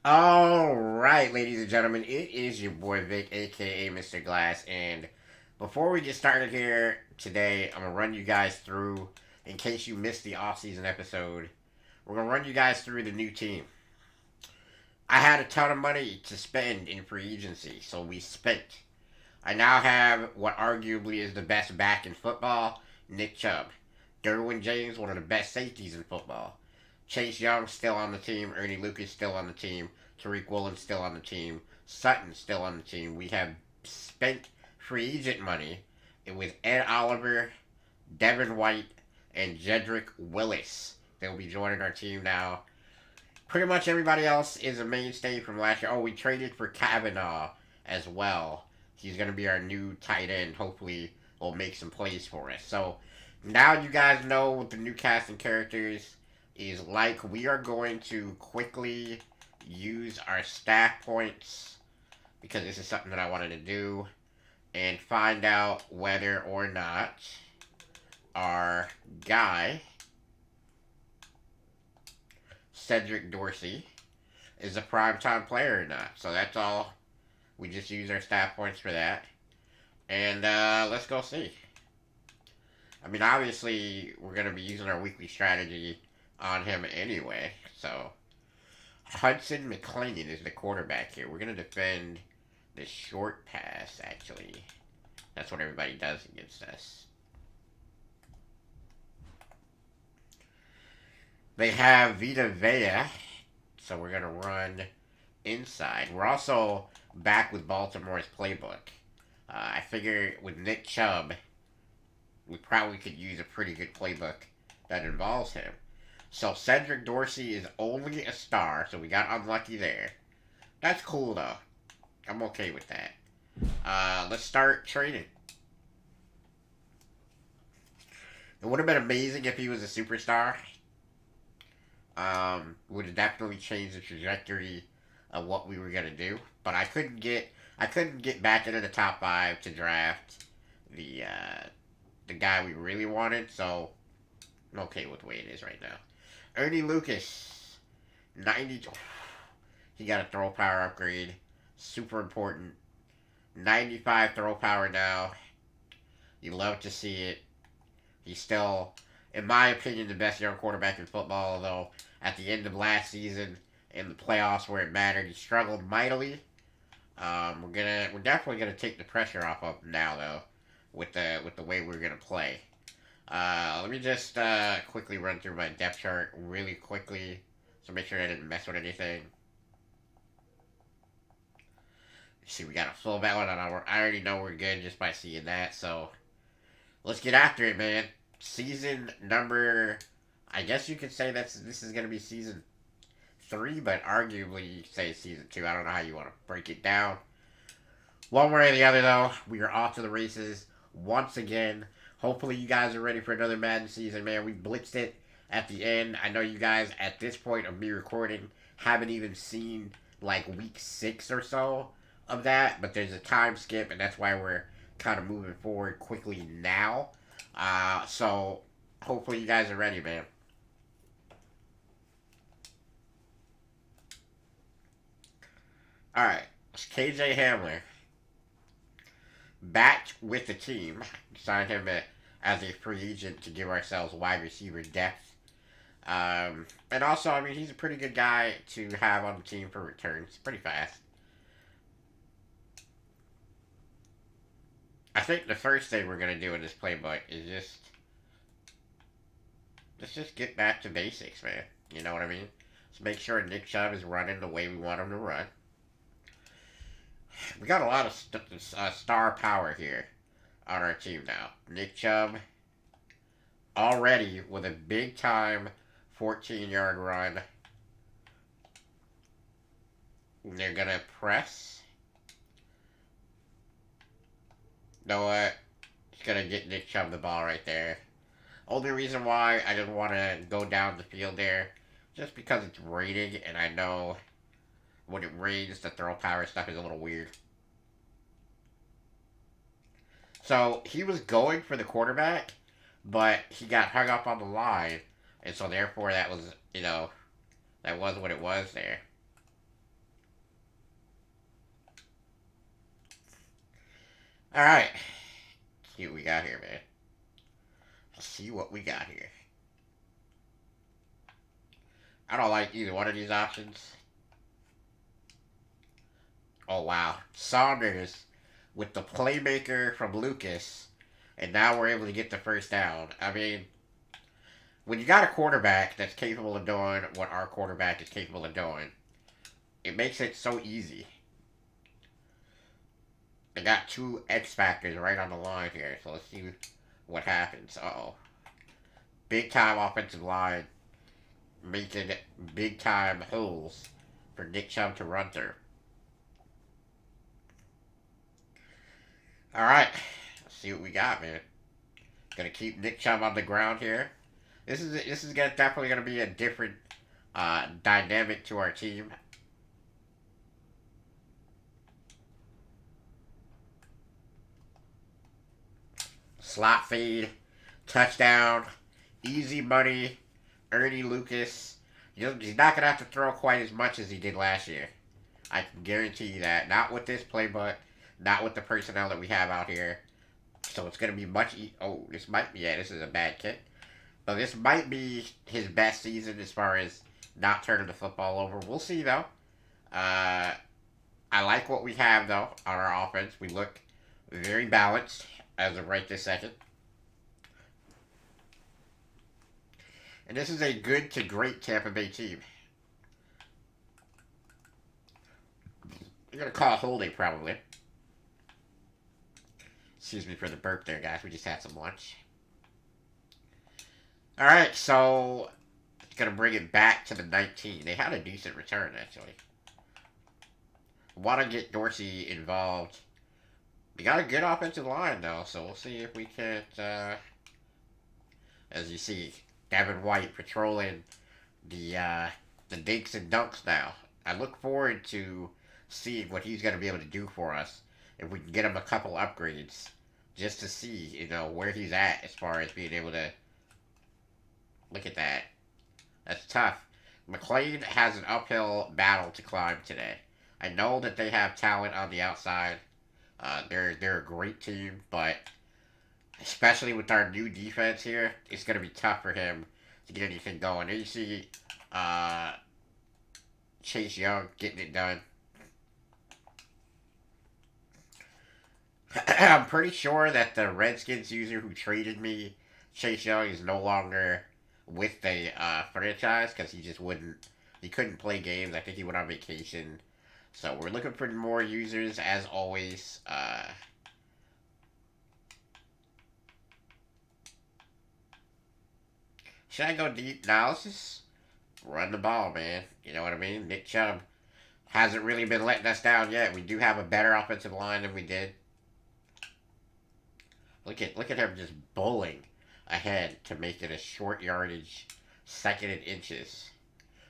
Alright, ladies and gentlemen, it is your boy Vic, aka Mr. Glass, and before we get started here today, I'm gonna run you guys through, in case you missed the off-season episode, we're gonna run you guys through the new team. I had a ton of money to spend in free agency, so we spent. I now have what arguably is the best back in football, Nick Chubb. Derwin James, one of the best safeties in football. Chase Young still on the team. Ernie Lucas still on the team. Tariq Woolen still on the team. Sutton still on the team. We have spent free agent money with Ed Oliver, Devin White, and Jedrick Willis. They'll be joining our team now. Pretty much everybody else is a mainstay from last year. Oh, we traded for Kavanaugh as well. He's going to be our new tight end. Hopefully, will make some plays for us. So now you guys know what the new casting characters is like. We are going to quickly use our staff points because this is something that I wanted to do and find out whether or not our guy Cedric Dorsey is a primetime player or not. So that's all. We just use our staff points for that. And let's go see. I mean, obviously, we're going to be using our weekly strategy on him anyway. So, Hudson McClain is the quarterback here. We're going to defend the short pass, actually. That's what everybody does against us. They have Vita Vea, so we're going to run inside. We're also back with Baltimore's playbook. I figure with Nick Chubb, we probably could use a pretty good playbook that involves him. So Cedric Dorsey is only a star, so we got unlucky there. That's cool though. I'm okay with that. Let's start trading. It would have been amazing if he was a superstar. Would have definitely changed the trajectory of what we were gonna do. But I couldn't get back into the top five to draft the guy we really wanted. So I'm okay with the way it is right now. Ernie Lucas, 90. He got a throw power upgrade. Super important. 95 throw power now. You love to see it. He's still, in my opinion, the best young quarterback in football. Although at the end of last season, in the playoffs where it mattered, he struggled mightily. We're definitely gonna take the pressure off of him now though, with the way we're gonna play. Let me just quickly run through my depth chart really quickly, so make sure I didn't mess with anything. See, we got a full ballot on our. I already know we're good just by seeing that. So let's get after it, man. Season number. I guess you could say this is gonna be season 3, but arguably you could say season 2. I don't know how you want to break it down. One way or the other, though, we are off to the races once again. Hopefully, you guys are ready for another Madden season, man. We blitzed it at the end. I know you guys, at this point of me recording, haven't even seen like week 6 or so of that, but there's a time skip, and that's why we're kind of moving forward quickly now. So hopefully, you guys are ready, man. All right, it's KJ Hamler back with the team. Signed him as a free agent to give ourselves wide receiver depth. And also, I mean, he's a pretty good guy to have on the team for returns. Pretty fast. I think the first thing we're gonna do in this playbook is just get back to basics, man. You know what I mean? Let's make sure Nick Chubb is running the way we want him to run. We got a lot of star power here on our team now. Nick Chubb already with a big time 14-yard run. They're gonna press. You know what? He's gonna get Nick Chubb the ball right there. Only reason why I didn't want to go down the field there, just because it's raining, and I know when it rains, the throw power stuff is a little weird. So he was going for the quarterback, but he got hung up on the line, and so therefore that was what it was there. All right. See what we got here, man. Let's see what we got here. I don't like either one of these options. Oh, wow. Saunders with the playmaker from Lucas. And now we're able to get the first down. I mean, when you got a quarterback that's capable of doing what our quarterback is capable of doing, it makes it so easy. They got two X factors right on the line here, so let's see what happens. Uh-oh. Big time offensive line making big time holes for Nick Chubb to run through. Alright. Let's see what we got, man. Gonna keep Nick Chubb on the ground here. This is definitely gonna be a different dynamic to our team. Slot fade, touchdown, easy money, Ernie Lucas. He's not going to have to throw quite as much as he did last year. I can guarantee you that. Not with this playbook, not with the personnel that we have out here. So it's going to be much. Oh, this might be. Yeah, this is a bad kick. But this might be his best season as far as not turning the football over. We'll see, though. Uh, I like what we have, though, on our offense. We look very balanced as of right this second. And this is a good to great Tampa Bay team. You're going to call a holding, probably. Excuse me for the burp there, guys. We just had some lunch. Alright, so it's going to bring it back to the 19. They had a decent return, actually. Want to get Dorsey involved. We got a good offensive line, though, so we'll see if we can't, as you see, Devin White patrolling the dinks and dunks now. I look forward to seeing what he's going to be able to do for us if we can get him a couple upgrades just to see, where he's at as far as being able to look at that. That's tough. McLean has an uphill battle to climb today. I know that they have talent on the outside. They're a great team, but especially with our new defense here, it's going to be tough for him to get anything going. And you see Chase Young getting it done. I'm pretty sure that the Redskins user who traded me Chase Young is no longer with the franchise because he couldn't play games. I think he went on vacation. So we're looking for more users as always. Should I go deep? Now let's just run the ball, man. You know what I mean? Nick Chubb hasn't really been letting us down yet. We do have a better offensive line than we did. Look at him just bowling ahead to make it a short yardage, second and inches.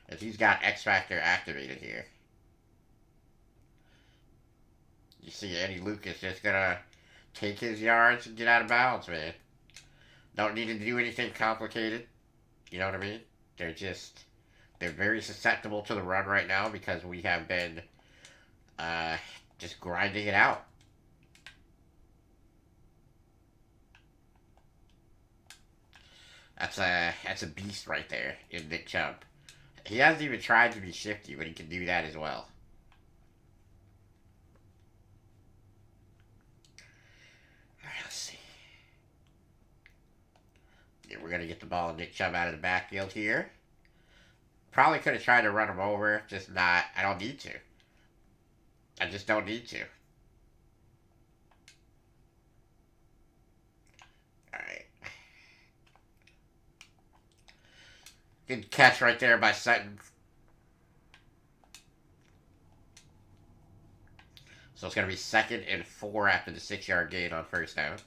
As he's got X Factor activated here. You see Eddie Lucas just gonna take his yards and get out of bounds, man. Don't need to do anything complicated. You know what I mean? They're very susceptible to the run right now because we have been just grinding it out. That's a beast right there in Nick Chubb. He hasn't even tried to be shifty, but he can do that as well. Alright, let's see. Yeah, we're gonna get the ball and Nick Chubb out of the backfield here. Probably could have tried to run him over, just not. I don't need to. I just don't need to. Alright. Good catch right there by Sutton. So it's going to be 2nd and 4 after the 6-yard gain on first down.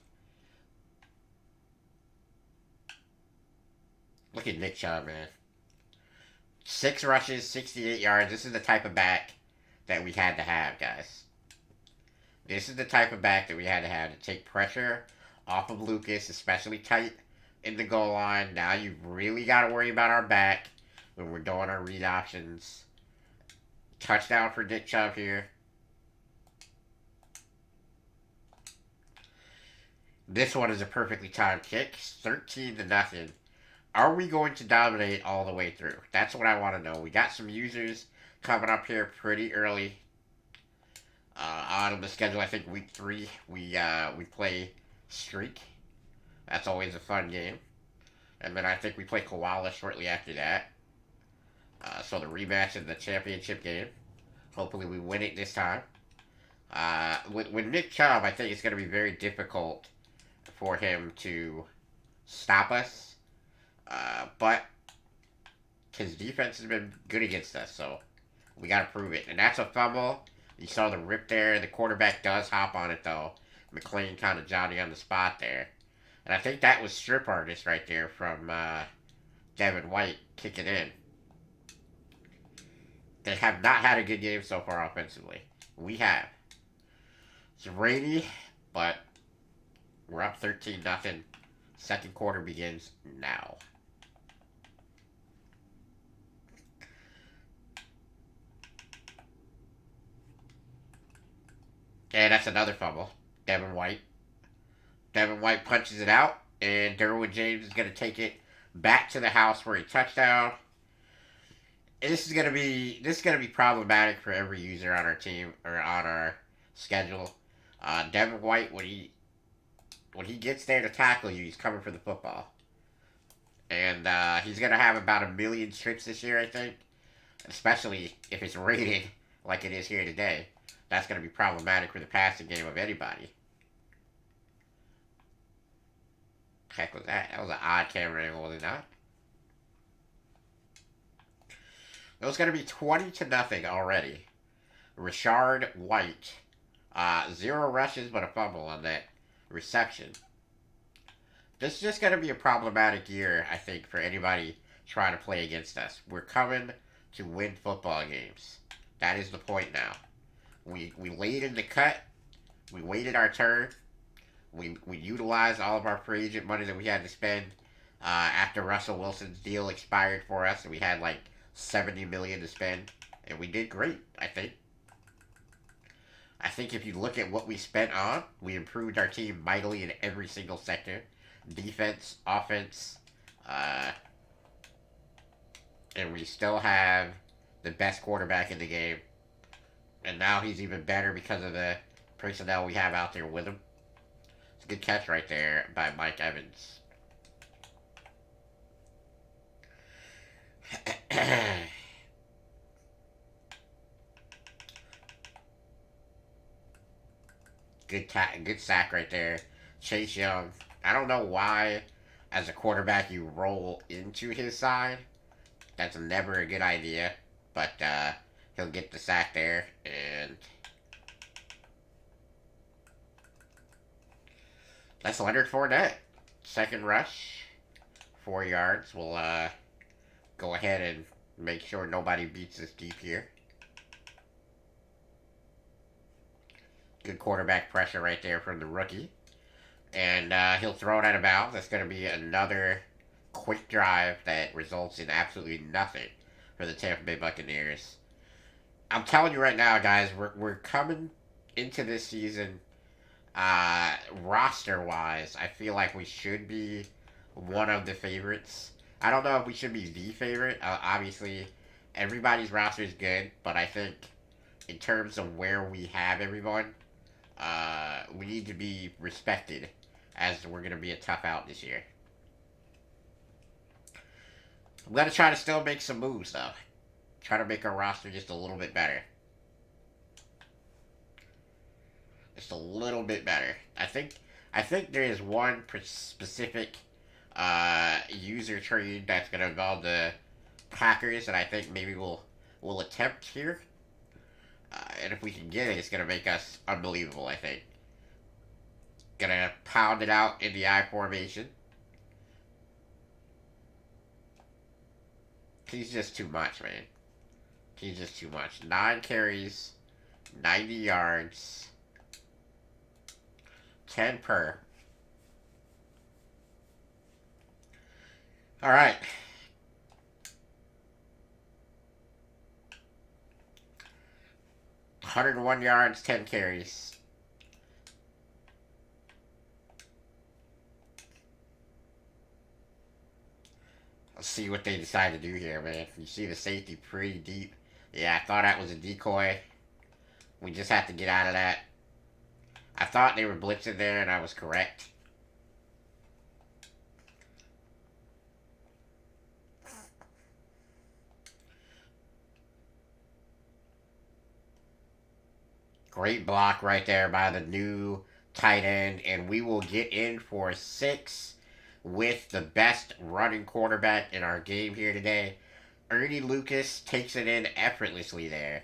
Look at Nick Chubb, man. 6 rushes, 68 yards. This is the type of back that we had to have, guys. This is the type of back that we had to take pressure off of Lucas, especially tight in the goal line. Now you really got to worry about our back when we're doing our read options. Touchdown for Nick Chubb here. This one is a perfectly timed kick, 13 to nothing. Are we going to dominate all the way through? That's what I want to know. We got some users coming up here pretty early on the schedule. I think week 3 we play Streak. That's always a fun game. And then I think we play Koala shortly after that. So the rematch of the championship game. Hopefully we win it this time. With Nick Chubb, I think it's going to be very difficult for him to stop us. But his defense has been good against us, so we got to prove it. And that's a fumble. You saw the rip there. The quarterback does hop on it, though. McLean kind of Johnny on the spot there. And I think that was strip artist right there from Devin White kicking in. They have not had a good game so far offensively. We have. It's rainy, but we're up 13-0. Second quarter begins now. And that's another fumble. Devin White. Devin White punches it out, and Derwin James is going to take it back to the house for a touchdown. This is gonna be problematic for every user on our team or on our schedule. Devin White, when he gets there to tackle you, he's coming for the football, and he's gonna have about 1,000,000 trips this year, I think. Especially if it's rated like it is here today, that's gonna be problematic for the passing game of anybody. Heck was that? That was an odd camera angle, was it not? It was going to be 20-0 already. Richard White. 0 rushes but a fumble on that reception. This is just going to be a problematic year, I think, for anybody trying to play against us. We're coming to win football games. That is the point now. We laid in the cut. We waited our turn. We utilized all of our free agent money that we had to spend after Russell Wilson's deal expired for us, and we had like 70 million to spend, and we did great. I think if you look at what we spent on, we improved our team mightily in every single sector: defense, offense, and we still have the best quarterback in the game. And now he's even better because of the personnel we have out there with him. It's a good catch right there by Mike Evans. Good sack right there. Chase Young. I don't know why, as a quarterback, you roll into his side. That's never a good idea. But he'll get the sack there, and that's Leonard Fournette. Second rush, 4 yards. We'll go ahead and make sure nobody beats us deep here. Good quarterback pressure right there from the rookie. And he'll throw it out of bounds. That's going to be another quick drive that results in absolutely nothing for the Tampa Bay Buccaneers. I'm telling you right now, guys, we're coming into this season roster-wise. I feel like we should be one of the favorites. I don't know if we should be the favorite. Obviously, everybody's roster is good, but I think in terms of where we have everyone, we need to be respected, as we're going to be a tough out this year. I'm going to try to still make some moves, though. Try to make our roster just a little bit better. Just a little bit better. I think there is one specific user trade that's going to involve the Packers, and I think maybe we'll attempt here. And if we can get it, it's going to make us unbelievable, I think. Gonna pound it out in the I formation. He's just too much, man. He's just too much. 9 carries, 90 yards, 10 per. All right. One 101 yards, 10 carries. see what they decide to do here, man. You see the safety pretty deep. Yeah, I thought that was a decoy. We just have to get out of that. I thought they were blitzing there, and I was correct. Great block right there by the new tight end, and we will get in for 6 with the best running quarterback in our game here today. Ernie Lucas takes it in effortlessly there.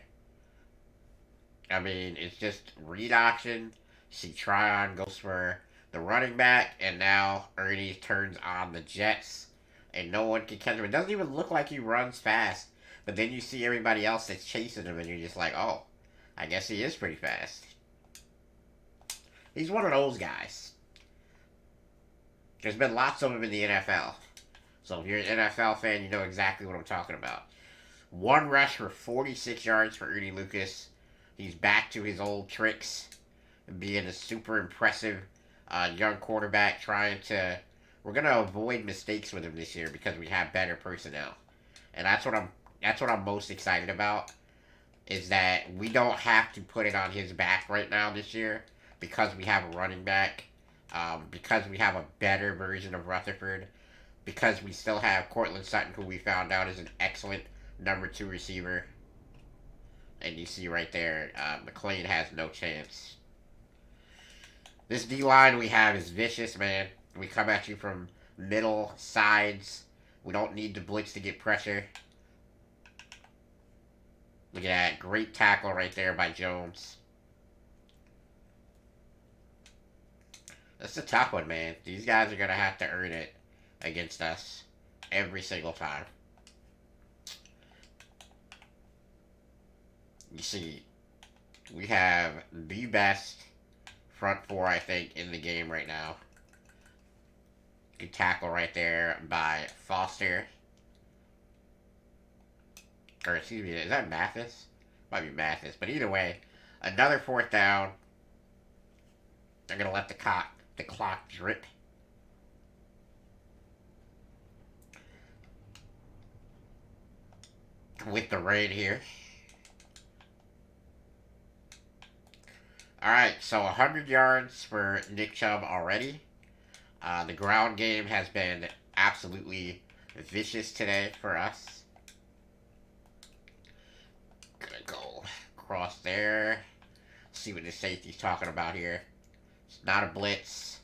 I mean, it's just read option. See Tryon goes for the running back, and now Ernie turns on the Jets, and no one can catch him. It doesn't even look like he runs fast, but then you see everybody else that's chasing him, and you're just like, oh, I guess he is pretty fast. He's one of those guys. There's been lots of them in the NFL. So if you're an NFL fan, you know exactly what I'm talking about. One rush for 46 yards for Ernie Lucas. He's back to his old tricks, being a super impressive young quarterback. We're gonna avoid mistakes with him this year because we have better personnel, and that's what I'm most excited about. Is that we don't have to put it on his back right now this year because we have a running back, because we have a better version of Rutherford, because we still have Cortland Sutton, who we found out is an excellent number 2 receiver. And you see right there, McLean has no chance. This D-line we have is vicious, man. We come at you from middle, sides. We don't need to blitz to get pressure. Look at that. Great tackle right there by Jones. That's a tough one, man. These guys are going to have to earn it against us every single time. You see, we have the best front 4, I think, in the game right now. Good tackle right there by Foster. Or, excuse me, is that Mathis? Might be Mathis. But either way, another 4th down. They're going to let the clock drip. With the rain here. Alright, so 100 yards for Nick Chubb already. The ground game has been absolutely vicious today for us. Gonna go across there. See what the safety's talking about here. It's not a blitz.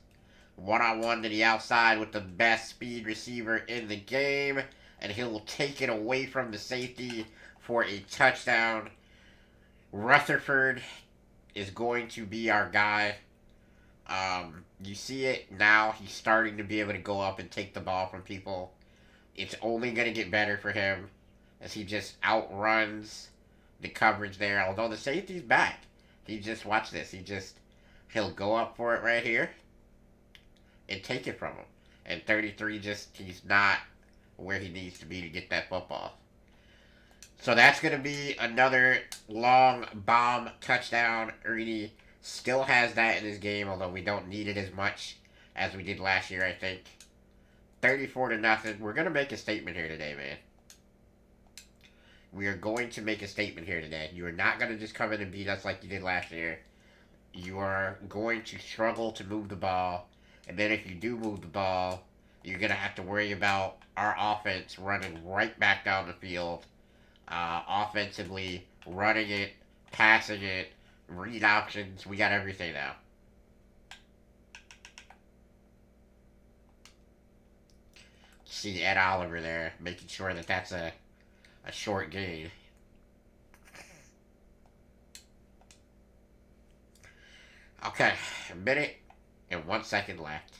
One-on-one to the outside with the best speed receiver in the game. And he'll take it away from the safety for a touchdown. Rutherford is going to be our guy. You see it now. He's starting to be able to go up and take the ball from people. It's only going to get better for him as he just outruns the coverage there. Although the safety's back. Watch this. He'll go up for it right here and take it from him. And 33 he's not where he needs to be to get that football. So that's going to be another long bomb touchdown. Ernie still has that in his game, although we don't need it as much as we did last year, I think. 34-0. We're going to make a statement here today, man. We are going to make a statement here today. You are not going to just come in and beat us like you did last year. You are going to struggle to move the ball. And then if you do move the ball, you're going to have to worry about our offense running right back down the field. Offensively, running it, passing it, read options. We got everything now. See Ed Oliver there, making sure that that's a short gain. Okay, a minute and 1 second left.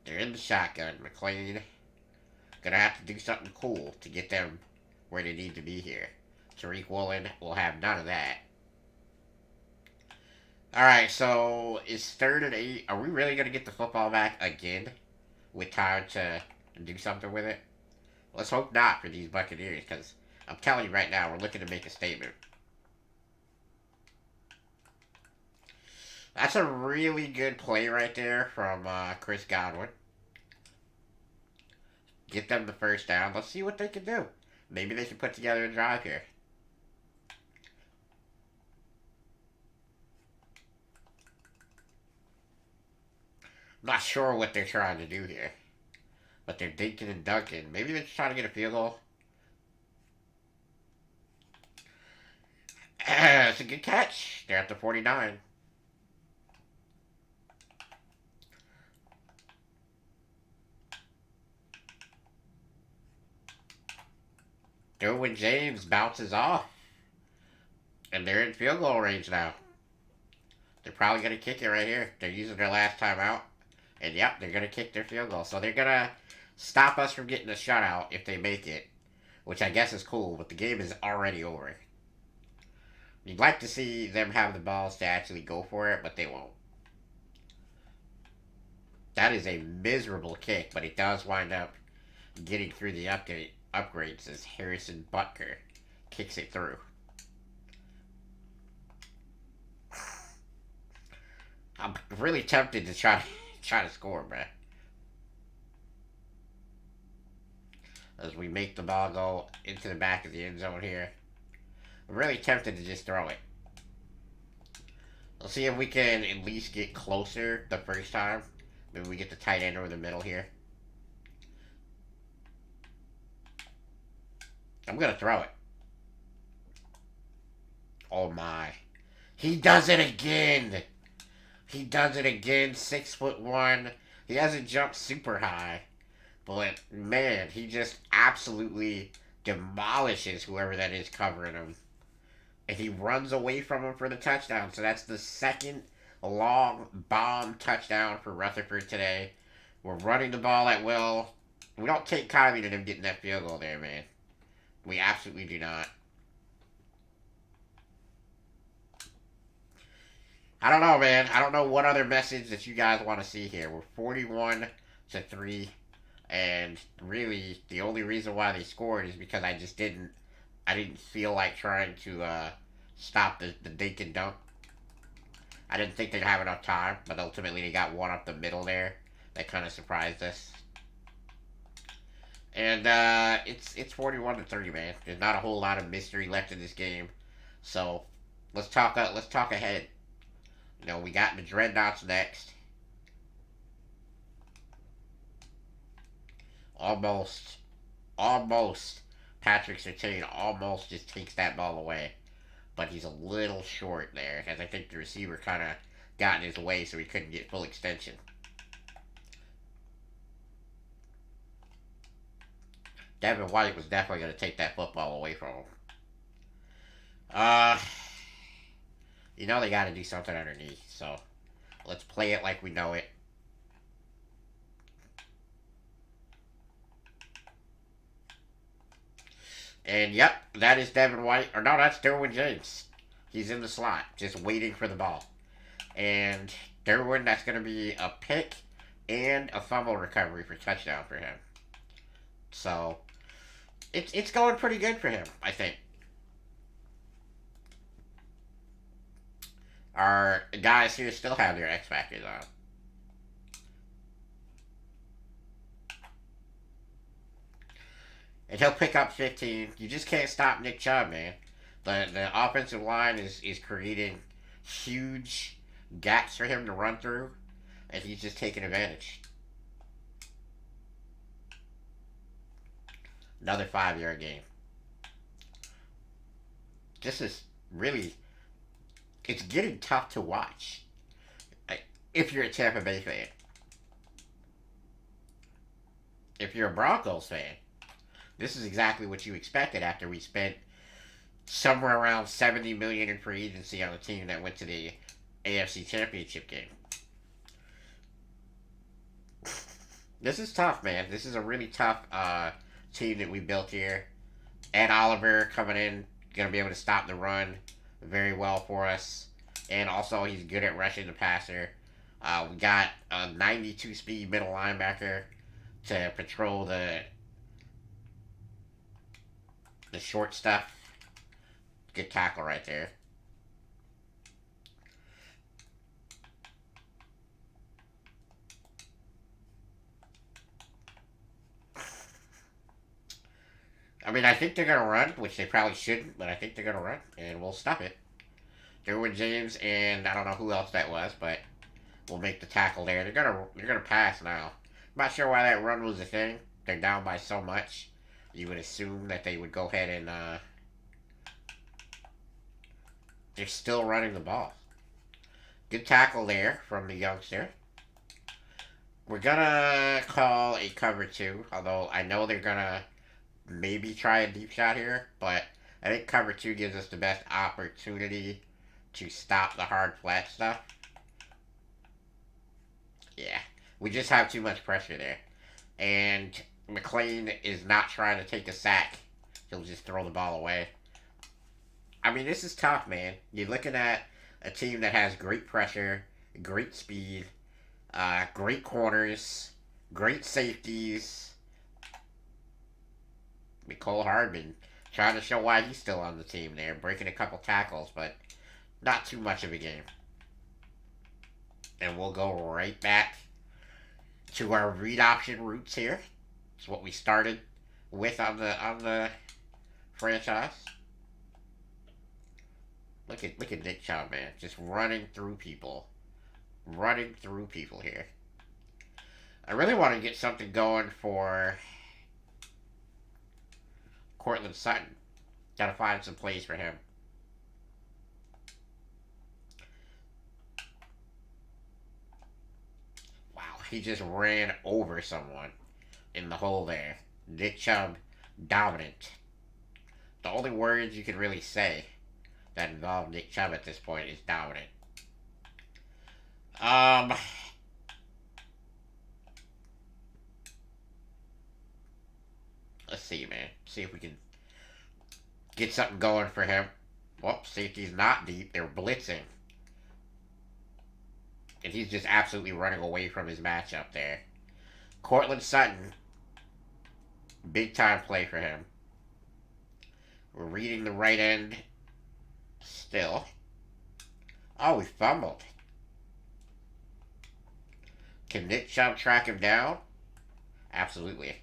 They're in the shotgun. McLean gonna have to do something cool to get them where they need to be here. Tariq Woolen will have none of that. Alright, so it's 3rd and 8. Are we really gonna get the football back again with time to do something with it? Let's hope not for these Buccaneers, because I'm telling you right now, we're looking to make a statement. That's a really good play right there from Chris Godwin. Get them the first down. Let's see what they can do. Maybe they can put together a drive here. I'm not sure what they're trying to do here. But they're dinking and dunking. Maybe they're just trying to get a field goal. It's a good catch. They're at the 49. Derwin James bounces off. And they're in field goal range now. They're probably going to kick it right here. They're using their last time out. And yep, they're going to kick their field goal. So they're going to stop us from getting a shutout if they make it. Which I guess is cool, but the game is already over. You'd like to see them have the balls to actually go for it, but they won't. That is a miserable kick, but it does wind up getting through the upgrades as Harrison Butker kicks it through. I'm really tempted to try to score, bruh. As we make the ball go into the back of the end zone here. I'm really tempted to just throw it. Let's see if we can at least get closer the first time. Maybe we get the tight end over the middle here. I'm going to throw it. Oh my. He does it again. He does it again. 6'1". He hasn't jumped super high. But man, he just absolutely demolishes whoever that is covering him. And he runs away from him for the touchdown. So that's the second long bomb touchdown for Rutherford today. We're running the ball at will. We don't take kindly to them getting that field goal there, man. We absolutely do not. I don't know, man. I don't know what other message that you guys want to see here. We're 41-3. And really, the only reason why they scored is because I didn't feel like trying to stop the dink and dunk. I didn't think they'd have enough time, but ultimately they got one up the middle there. That kind of surprised us. And it's 41-30, man. There's not a whole lot of mystery left in this game, so let's talk ahead. You know, we got the Dreadnoughts next. Almost Patrick Surtain almost just takes that ball away. But he's a little short there, as I think the receiver kind of got in his way so he couldn't get full extension. Devin White was definitely going to take that football away from him. You know they got to do something underneath, so let's play it like we know it. And yep, that is Devin White. Or no, that's Derwin James. He's in the slot, just waiting for the ball. And Derwin, that's going to be a pick and a fumble recovery for touchdown for him. So, it's going pretty good for him, I think. Our guys here still have their X Factors on. And he'll pick up 15. You just can't stop Nick Chubb, man. The offensive line is creating huge gaps for him to run through, and he's just taking advantage. Another 5-yard game. This is really, it's getting tough to watch. If you're a Tampa Bay fan. If you're a Broncos fan, this is exactly what you expected after we spent somewhere around $70 million in free agency on a team that went to the AFC Championship game. This is tough, man. This is a really tough team that we built here. Ed Oliver coming in, going to be able to stop the run very well for us. And also, he's good at rushing the passer. We got a 92 speed middle linebacker to patrol the short stuff. Good tackle right there. I mean, I think they're gonna run, which they probably shouldn't, but I think they're gonna run, and we'll stop it. Derwin James and I don't know who else that was, but we'll make the tackle there. They're gonna pass now. I'm not sure why that run was a thing. They're down by so much. You would assume that they would go ahead and they're still running the ball. Good tackle there from the youngster. We're gonna call a cover two, although I know they're gonna maybe try a deep shot here, but I think cover two gives us the best opportunity to stop the hard flat stuff. Yeah, we just have too much pressure there. And McLean is not trying to take a sack. He'll just throw the ball away. I mean, this is tough, man. You're looking at a team that has great pressure, great speed, great corners, great safeties. Nicole Hardman trying to show why he's still on the team there, breaking a couple tackles, but not too much of a game. And we'll go right back to our read option roots here. It's what we started with on the franchise. Look at Nick Chubb, man, just running through people, here. I really want to get something going for Cortland Sutton. Gotta find some plays for him. Wow, he just ran over someone in the hole there. Nick Chubb, dominant. The only words you can really say that involve Nick Chubb at this point is dominant. Let's see, man. See if we can get something going for him. Well, safety's not deep. They're blitzing. And he's just absolutely running away from his matchup there. Cortland Sutton, big time play for him. We're reading the right end still. Oh, we fumbled. Can Nick Chubb track him down? Absolutely.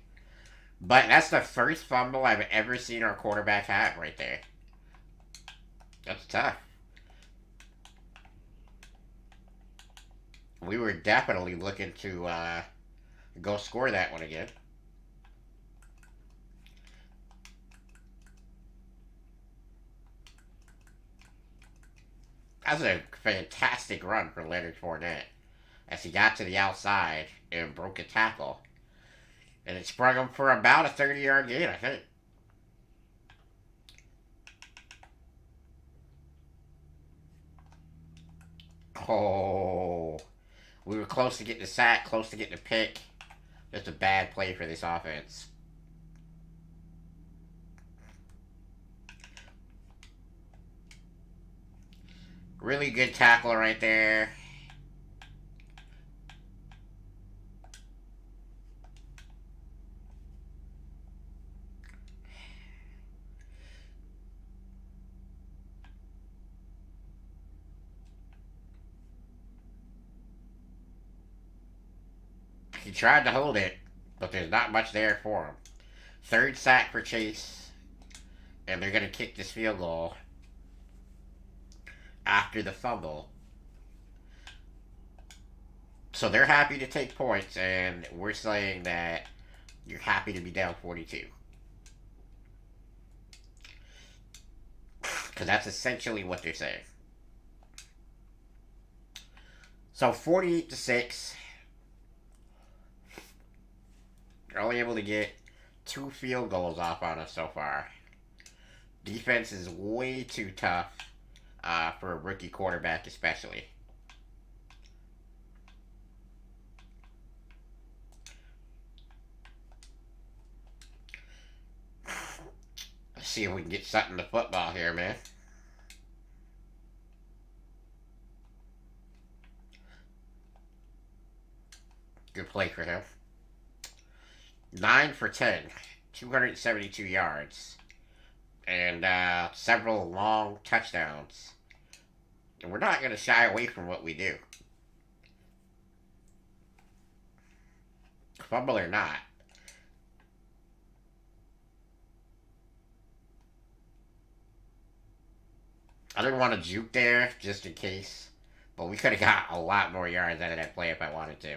But that's the first fumble I've ever seen our quarterback have right there. That's tough. We were definitely looking to go score that one again. That was a fantastic run for Leonard Fournette as he got to the outside and broke a tackle. And it sprung him for about a 30-yard gain, I think. Oh, we were close to getting the sack, close to getting the pick. Just a bad play for this offense. Really good tackle right there. He tried to hold it, but there's not much there for him. Third sack for Chase, and they're going to kick this field goal after the fumble. So they're happy to take points, and we're saying that you're happy to be down 42. Because that's essentially what they're saying. So 48-6. They're only able to get 2 field goals off on us so far. Defense is way too tough for a rookie quarterback, especially. Let's see if we can get something to football here, man. Good play for him. 9 for 10, 272 yards, and several long touchdowns. And we're not going to shy away from what we do. Fumble or not. I didn't want to juke there just in case, but we could have got a lot more yards out of that play if I wanted to.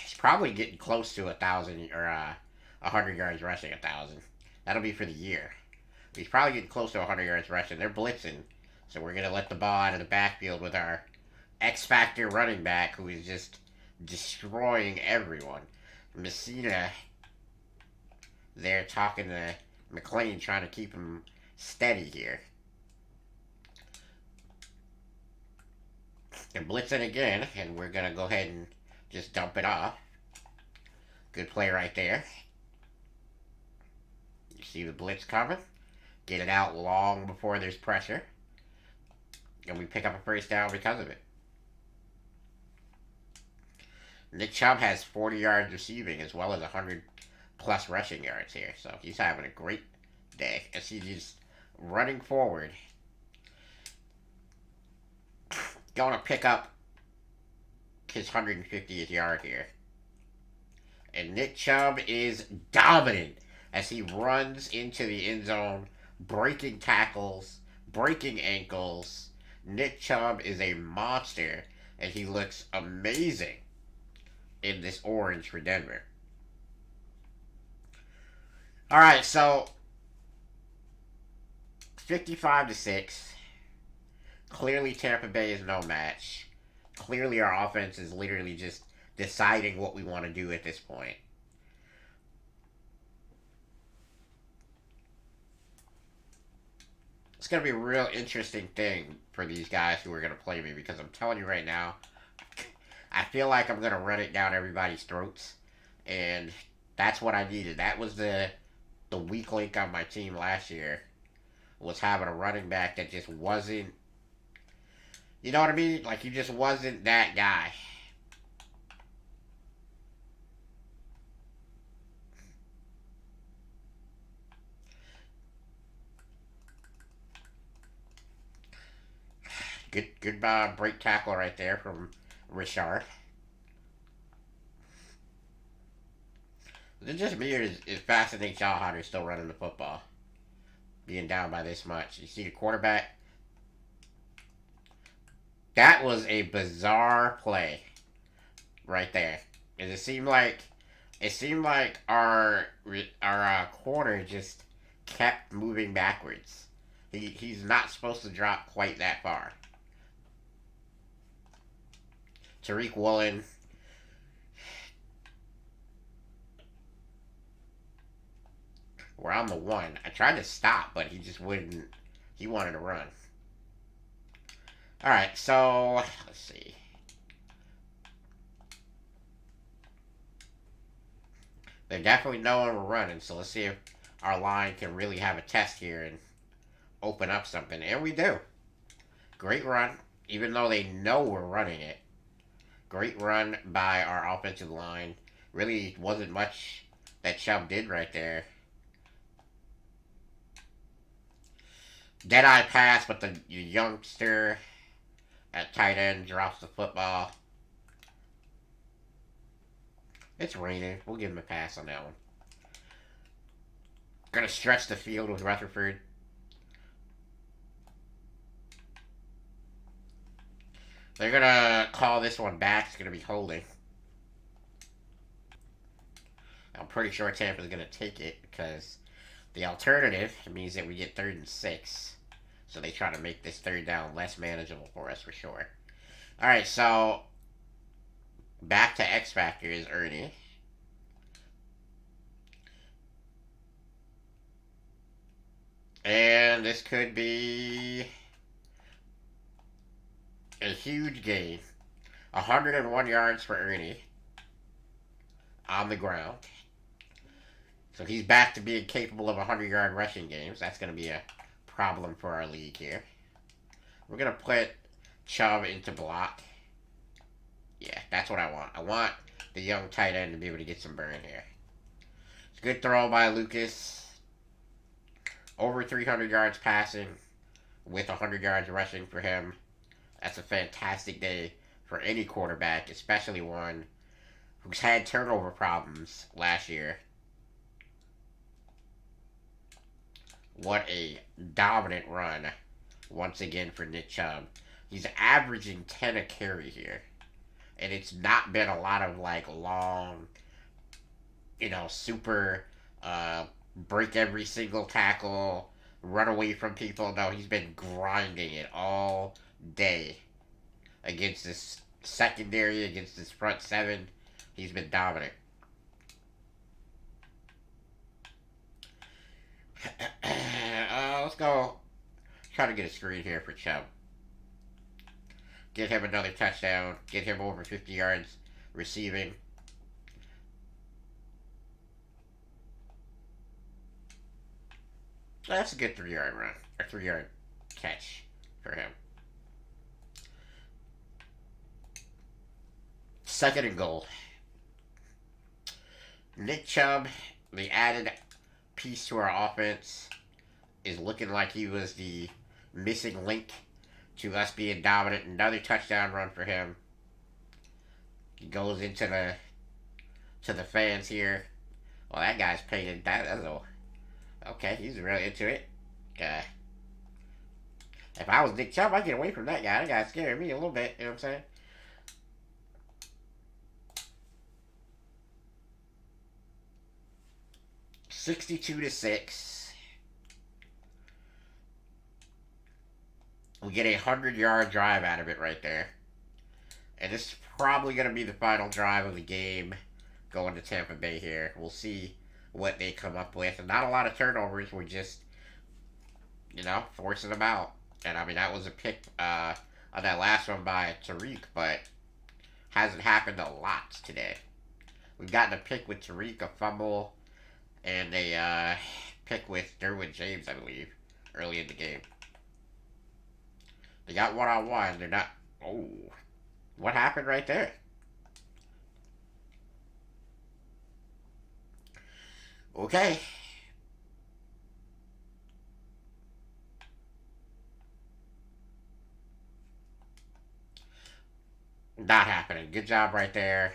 He's probably getting close to 1,000 or 100 yards rushing. 1,000. That'll be for the year. He's probably getting close to 100 yards rushing. They're blitzing, so we're gonna let the ball out of the backfield with our X Factor running back who is just destroying everyone. Messina there talking to McLean, trying to keep him steady here. And blitzing again, and we're gonna go ahead and just dump it off. Good play right there. You see the blitz coming. Get it out long before there's pressure. And we pick up a first down because of it. Nick Chubb has 40 yards receiving as well as 100 plus rushing yards here. So he's having a great day as he's just running forward. Going to pick up his 150th yard here. And Nick Chubb is dominant as he runs into the end zone, breaking tackles, breaking ankles. Nick Chubb is a monster, and he looks amazing in this orange for Denver. All right, so 55-6. Clearly, Tampa Bay is no match. Clearly, our offense is literally just deciding what we want to do at this point. It's going to be a real interesting thing for these guys who are going to play me because I'm telling you right now, I feel like I'm going to run it down everybody's throats. And that's what I needed. That was the weak link on my team last year, was having a running back that just wasn't, you know what I mean? Like, he just wasn't that guy. Good break tackle right there from Richard. It's just me, it fascinates y'all how they're still running the football. Being down by this much. You see the quarterback? That was a bizarre play right there. And it seemed like our corner just kept moving backwards. He's not supposed to drop quite that far. Tariq Woolen. We're on the one. I tried to stop, but he just wouldn't. He wanted to run. Alright, so let's see. They're definitely knowing we're running, so let's see if our line can really have a test here and open up something. And we do. Great run, even though they know we're running it. Great run by our offensive line. Really wasn't much that Chubb did right there. Dead-eye pass, but the youngster at tight end drops the football. It's raining. We'll give him a pass on that one. Gonna stretch the field with Rutherford. They're gonna call this one back. It's gonna be holding. I'm pretty sure Tampa's gonna take it because the alternative means that we get 3rd and 6. So they try to make this third down less manageable for us for sure. Alright, so back to X Factor is Ernie. And this could be a huge gain. 101 yards for Ernie on the ground. So he's back to being capable of 100-yard rushing games. That's going to be a problem for our league here. We're going to put Chubb into block. Yeah, that's what I want. I want the young tight end to be able to get some burn here. It's a good throw by Lucas. Over 300 yards passing with 100 yards rushing for him. That's a fantastic day for any quarterback, especially one who's had turnover problems last year. What a dominant run once again for Nick Chubb. He's averaging 10 a carry here. And it's not been a lot of like long, super uh, break every single tackle, run away from people. No, he's been grinding it all day against this secondary, against this front seven. He's been dominant. Let's go. Try to get a screen here for Chubb. Get him another touchdown. Get him over 50 yards receiving. That's a good 3-yard run. A 3-yard catch for him. Second and goal. Nick Chubb, the added piece to our offense, is looking like he was the missing link to us being dominant. Another touchdown run for him. He goes into the fans here. Well, that guy's painted. That's a okay. He's really into it. If I was Nick Chubb, I'd get away from that guy. That guy's scaring me a little bit. You know what I'm saying? 62-6. We get a 100-yard drive out of it right there. And this is probably going to be the final drive of the game going to Tampa Bay here. We'll see what they come up with. And not a lot of turnovers. We're just, forcing them out. And, I mean, that was a pick on that last one by Tariq, but hasn't happened a lot today. We've gotten a pick with Tariq, a fumble, and a pick with Derwin James, I believe, early in the game. They got one-on-one. They're not... Oh. What happened right there? Okay. Not happening. Good job right there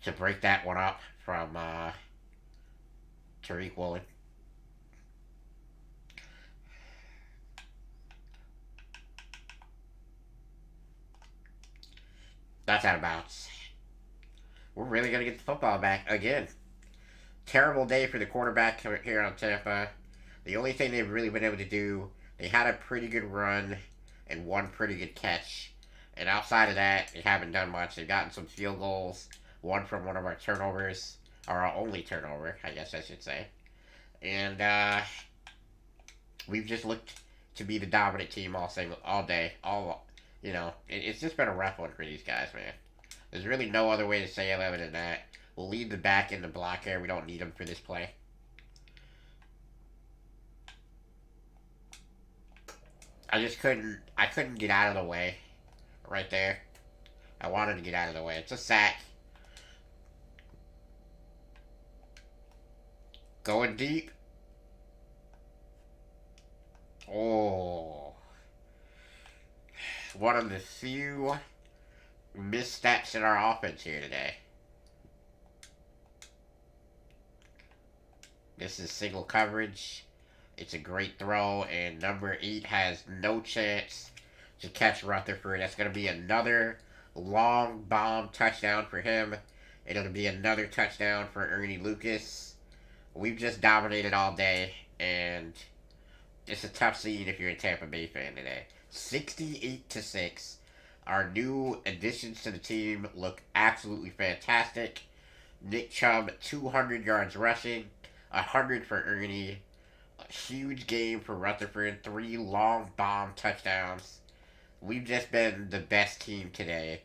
to break that one up from Tariq Woolen. That's out of bounds. We're really going to get the football back again. Terrible day for the quarterback here on Tampa. The only thing they've really been able to do, they had a pretty good run and one pretty good catch. And outside of that, they haven't done much. They've gotten some field goals. One from one of our turnovers. Or our only turnover, I guess I should say. And we've just looked to be the dominant team all day. It's just been a rough one for these guys, man. There's really no other way to say it other than that. We'll leave the back in the block here. We don't need them for this play. I couldn't get out of the way right there. I wanted to get out of the way. It's a sack. Going deep. Oh. One of the few missteps in our offense here today. This is single coverage. It's a great throw, and number 8 has no chance to catch Rutherford. That's going to be another long bomb touchdown for him. It'll be another touchdown for Ernie Lucas. We've just dominated all day, and it's a tough scene if you're a Tampa Bay fan today. 68-6. Our new additions to the team look absolutely fantastic. Nick Chubb, 200 yards rushing, 100 for Ernie. A huge game for Rutherford. 3 long bomb touchdowns. We've just been the best team today,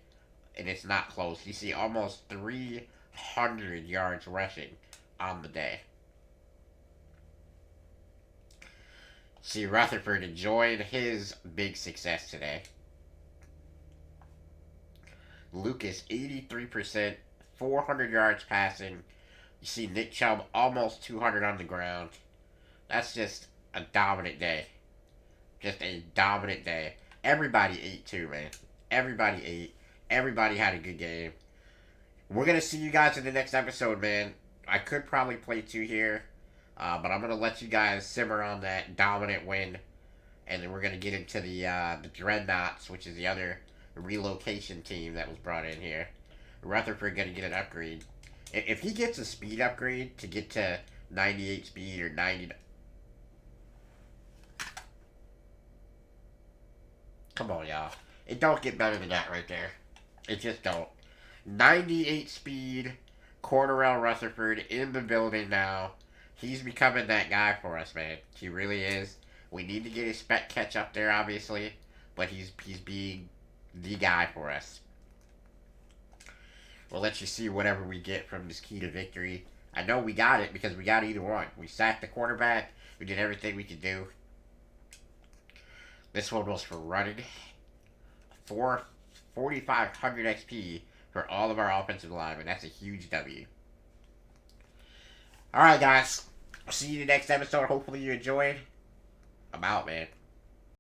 and it's not close. You see almost 300 yards rushing on the day. See Rutherford enjoying his big success today. Lucas, 83%, 400 yards passing. You see Nick Chubb almost 200 on the ground. That's just a dominant day. Just a dominant day. Everybody ate too, man. Everybody ate. Everybody had a good game. We're going to see you guys in the next episode, man. I could probably play 2 here. But I'm going to let you guys simmer on that dominant win. And then we're going to get into the Dreadnoughts, which is the other relocation team that was brought in here. Rutherford going to get an upgrade. If he gets a speed upgrade to get to 98 speed or 90... Come on, y'all. It don't get better than that right there. It just don't. 98 speed, Corderell Rutherford in the building now. He's becoming that guy for us, man. He really is. We need to get his spec catch up there, obviously, but he's being the guy for us. We'll let you see whatever we get from this key to victory. I know we got it because we got either one. We sacked the quarterback. We did everything we could do. This one was for running. 4,500 XP for all of our offensive linemen. That's a huge W. Alright, guys. See you in the next episode. Hopefully you enjoyed. I'm out, man.